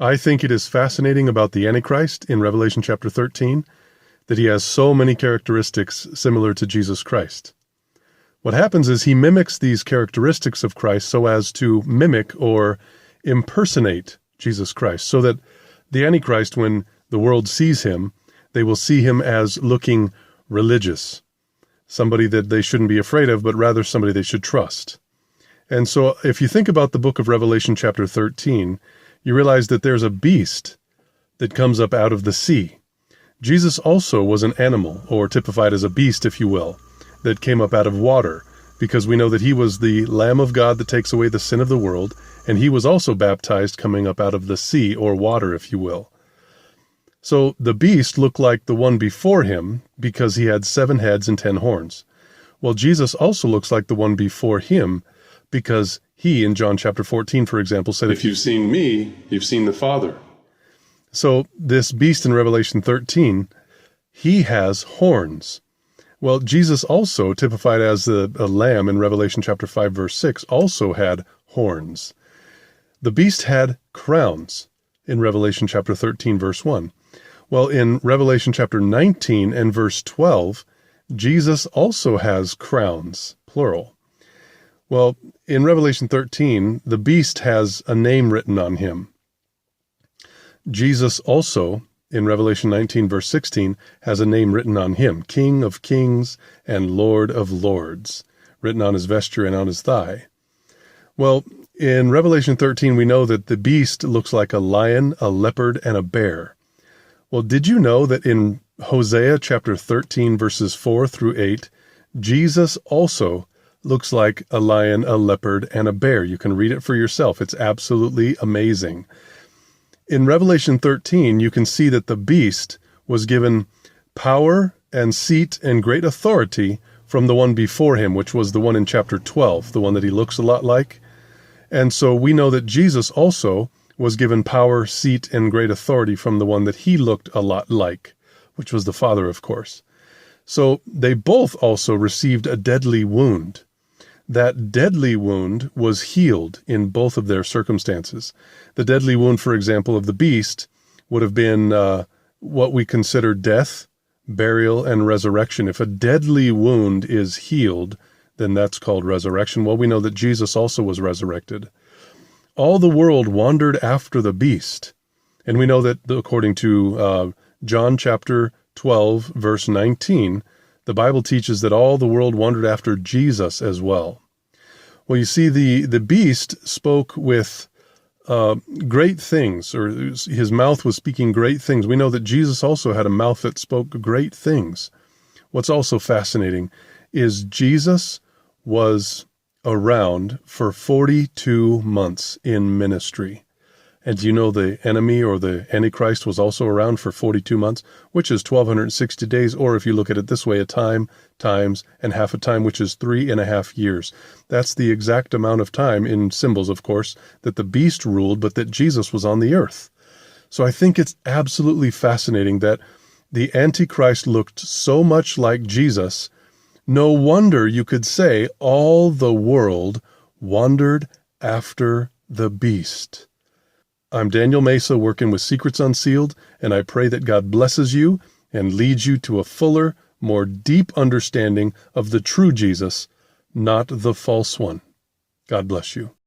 I think it is fascinating about the Antichrist in Revelation chapter 13 that he has so many characteristics similar to Jesus Christ. What happens is he mimics these characteristics of Christ so as to mimic or impersonate Jesus Christ, so that the Antichrist, when the world sees him, they will see him as looking religious, somebody that they shouldn't be afraid of, but rather somebody they should trust. And so if you think about the book of Revelation chapter 13, you realize that there's a beast that comes up out of the sea. Jesus also was an animal, or typified as a beast, if you will, that came up out of water, because we know that he was the Lamb of God that takes away the sin of the world, and he was also baptized coming up out of the sea, or water, if you will. So the beast looked like the one before him because he had 7 heads and 10 horns. Well, Jesus also looks like the one before him because he, in John chapter 14, for example, said, "If you've seen me, you've seen the Father." So this beast in Revelation 13, he has horns. Well, Jesus also, typified as a lamb in Revelation chapter 5, verse 6, also had horns. The beast had crowns in Revelation chapter 13, verse 1. Well, in Revelation chapter 19 and verse 12, Jesus also has crowns, plural. Well, in Revelation 13, the beast has a name written on him. Jesus also, in Revelation 19, verse 16, has a name written on him, King of Kings and Lord of Lords, written on his vesture and on his thigh. Well, in Revelation 13, we know that the beast looks like a lion, a leopard, and a bear. Well, did you know that in Hosea chapter 13, verses 4 through 8, Jesus also looks like a lion, a leopard, and a bear? You can read it for yourself. It's absolutely amazing. In Revelation 13, you can see that the beast was given power and seat and great authority from the one before him, which was the one in chapter 12, the one that he looks a lot like. And so we know that Jesus also was given power, seat, and great authority from the one that he looked a lot like, which was the Father, of course. So they both also received a deadly wound. That deadly wound was healed in both of their circumstances. The deadly wound, for example, of the beast would have been what we consider death, burial, and resurrection. If a deadly wound is healed, then that's called resurrection. Well, we know that Jesus also was resurrected. All the world wandered after the beast. And we know that according to John chapter 12, verse 19, the Bible teaches that all the world wandered after Jesus as well. Well, you see, the beast spoke with great things, or his mouth was speaking great things. We know that Jesus also had a mouth that spoke great things. What's also fascinating is Jesus was around for 42 months in ministry. And do you know the enemy, or the Antichrist, was also around for 42 months, which is 1,260 days, or if you look at it this way, a time, times, and half a time, which is 3.5 years. That's the exact amount of time, in symbols, of course, that the beast ruled, but that Jesus was on the earth. So I think it's absolutely fascinating that the Antichrist looked so much like Jesus. No wonder you could say all the world wandered after the beast. I'm Daniel Mesa, working with Secrets Unsealed, and I pray that God blesses you and leads you to a fuller, more deep understanding of the true Jesus, not the false one. God bless you.